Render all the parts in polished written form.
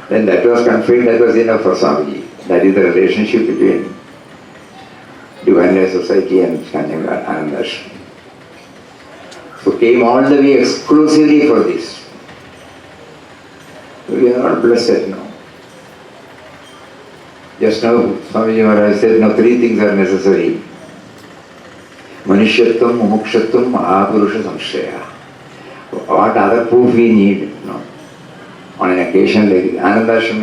Then that was confined, that was enough for Swamiji. That is the relationship between Divine Life Society and Kanhangad Anandashram. So came all the way exclusively for this. We are not blessed now. Just now, Swamiji Maharaj said, now three things are necessary. Manishyatvam, Mumukshatvam, Apurusha Samshaya. What other proof we need? No. On an occasion like Anandashram,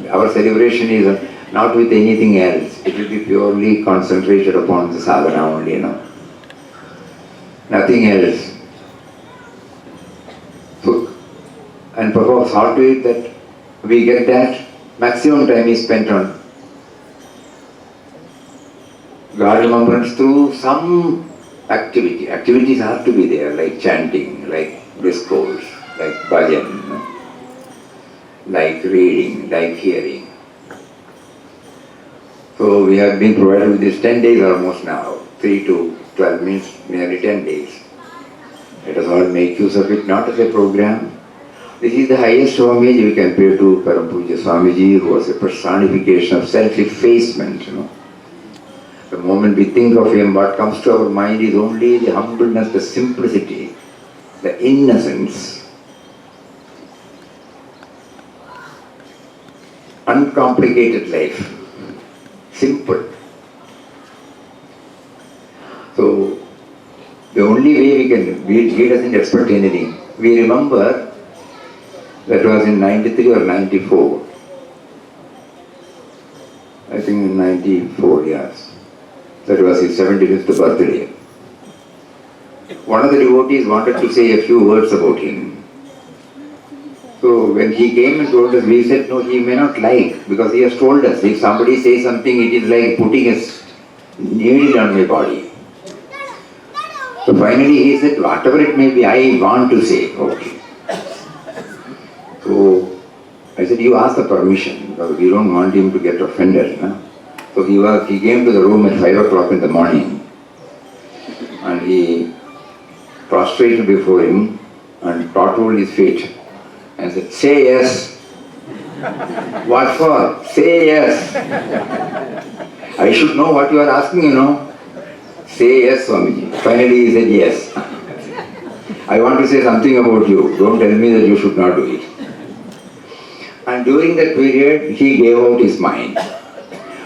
our celebration is not with anything else. It will be purely concentrated upon the sadhana only, nothing else. So, and perhaps how to it that we get that maximum time is spent on God remembrance through some activity. Activities have to be there, like chanting, like discourse, like bhajan, like reading, like hearing. So we have been provided with this 10 days almost now, 3 to 12 means nearly 10 days. Let us all make use of it, not as a program. This is the highest homage we can pay to Param Pujya Swamiji, who was a personification of self-effacement, The moment we think of him, what comes to our mind is only the humbleness, the simplicity, the innocence, uncomplicated life, simple. So, the only way he doesn't expect anything. We remember that was in 93 or 94. I think in 94 years. That was his 75th birthday. One of the devotees wanted to say a few words about him. So when he came and told us, we said, no, he may not like, because he has told us, if somebody says something, it is like putting a needle on my body. So finally he said, whatever it may be, I want to say. Okay. So I said, you ask the permission, because we don't want him to get offended. So he came to the room at 5 o'clock in the morning, and he prostrated before him and tottled his feet and said, say yes. What for? Say yes. I should know what you are asking, Say yes, Swamiji. Finally he said yes. I want to say something about you. Don't tell me that you should not do it. And during that period, he gave out his mind.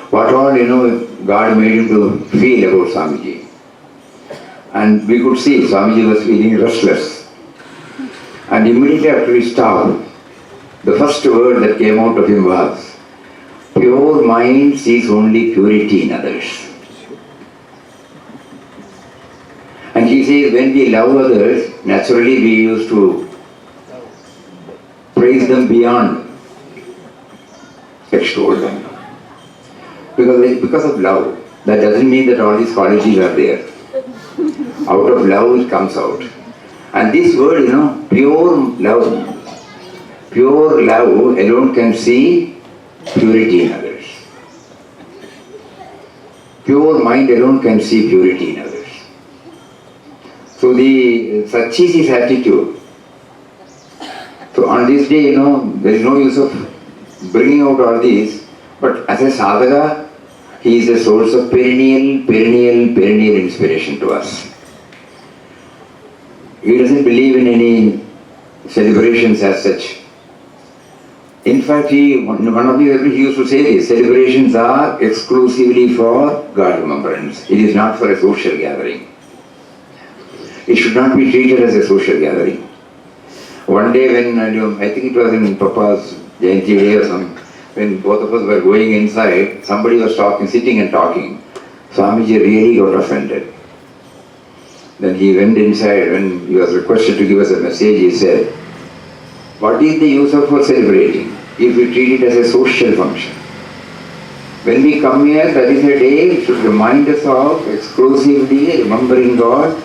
What all, God made him to feel about Swamiji. And we could see Swamiji was feeling restless. And immediately after he stopped, the first word that came out of him was, pure mind sees only purity in others. And he says, when we love others, naturally we used to praise them beyond extol them. Because of love. That doesn't mean that all these qualities are there. Out of love it comes out. And this word, pure love alone can see purity in others. Pure mind alone can see purity in others. So such is his attitude. So on this day, there is no use of bringing out all these, but as a sadhaka, he is a source of perennial inspiration to us. He doesn't believe in any celebrations as such. In fact, one of he used to say this, celebrations are exclusively for God remembrance. It is not for a social gathering. It should not be treated as a social gathering. One day when, I think it was in Papa's Jayanti day or something, when both of us were going inside, somebody was sitting and talking. Swamiji really got offended. Then he went inside. When he was requested to give us a message, he said, what is the use of celebrating if we treat it as a social function? When we come here, that is a day it should remind us of exclusively remembering God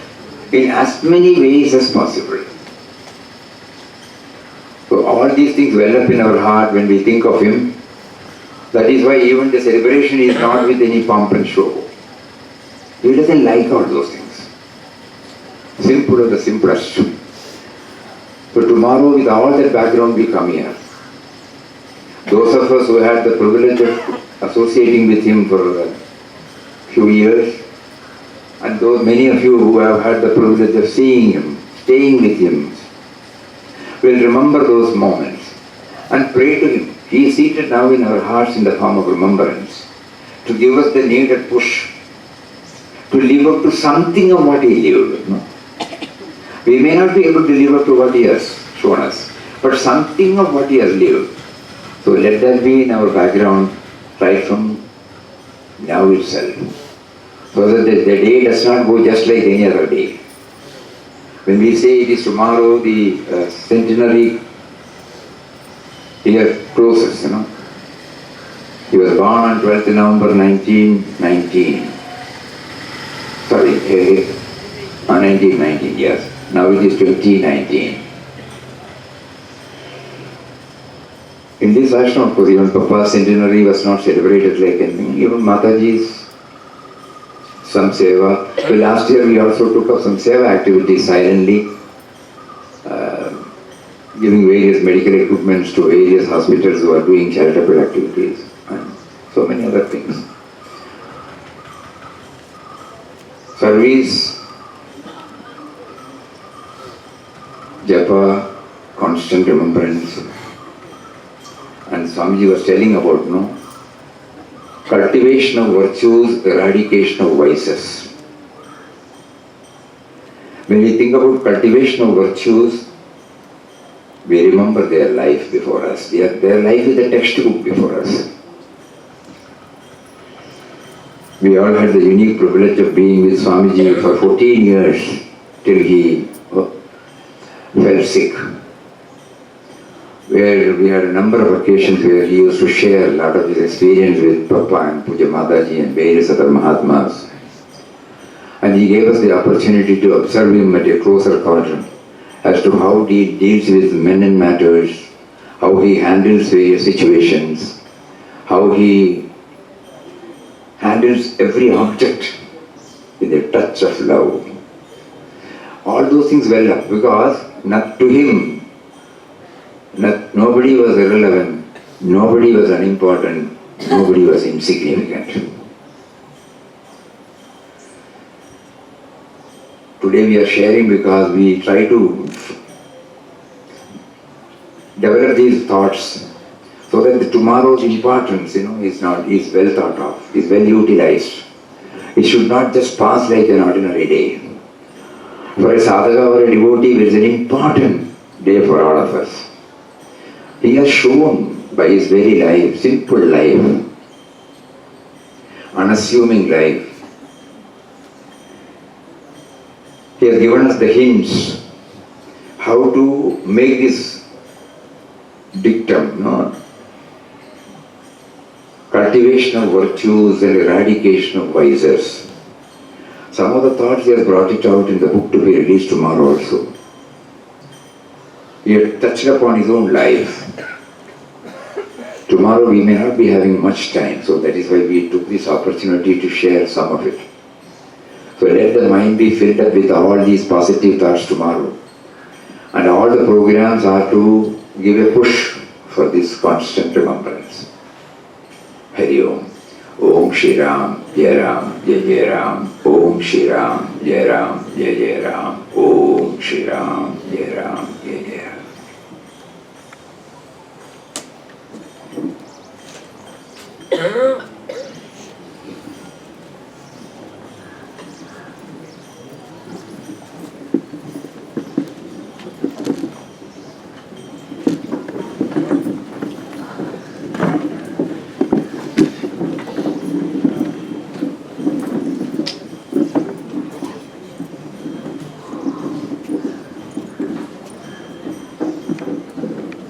in as many ways as possible. So all these things well up in our heart when we think of him. That is why even the celebration is not with any pomp and show. He doesn't like all those things. Simple of the simplest. So tomorrow, with all that background, we come here. Those of us who had the privilege of associating with him for a few years, and those many of you who have had the privilege of seeing him, staying with him, will remember those moments and pray to him. He is seated now in our hearts in the form of remembrance to give us the needed push to live up to something of what he lived. No? We may not be able to live up to what he has shown us, but something of what he has lived. So let that be in our background right from now itself, so that the day does not go just like any other day. When we say it is tomorrow, the centenary year closes, He was born on 12th November 1919. Sorry, 1919, yes. Now it is 2019. In this ashram, of course, even Papa's centenary was not celebrated like anything. Even Mataji's, some seva. So last year we also took up some seva activities silently, giving various medical equipments to various hospitals who are doing charitable activities and so many other things. Service, japa, constant remembrance. And Swamiji was telling about cultivation of virtues, eradication of vices. When we think about cultivation of virtues, we remember their life before us. Their life is a textbook before us. We all had the unique privilege of being with Swamiji for 14 years till he fell sick. Where we had a number of occasions where he used to share a lot of his experience with Papa and Pujya Mataji and various other Mahatmas. And he gave us the opportunity to observe him at a closer quarter as to how he deals with men and matters, how he handles various situations, how he handles every object with a touch of love. All those things well up, because not to him, nobody was irrelevant, nobody was unimportant, nobody was insignificant. Today we are sharing because we try to develop these thoughts so that tomorrow's importance, is well thought of, is well utilized. It should not just pass like an ordinary day. For a sadhaka or a devotee, it is an important day for all of us. He has shown by his very life, simple life, unassuming life. He has given us the hints how to make this dictum, cultivation of virtues and eradication of vices. Some of the thoughts he has brought it out in the book to be released tomorrow also. He had touched upon his own life. Tomorrow we may not be having much time, so that is why we took this opportunity to share some of it. So let the mind be filled up with all these positive thoughts tomorrow. And all the programs are to give a push for this constant remembrance. Hari Om. Om Shri Ram, Jai Ram, Jai Jai Ram. Om Shri Ram, Jai Ram, Jai Jai Ram. Om Shri Ram, Jai Ram, Jai Jai Ram.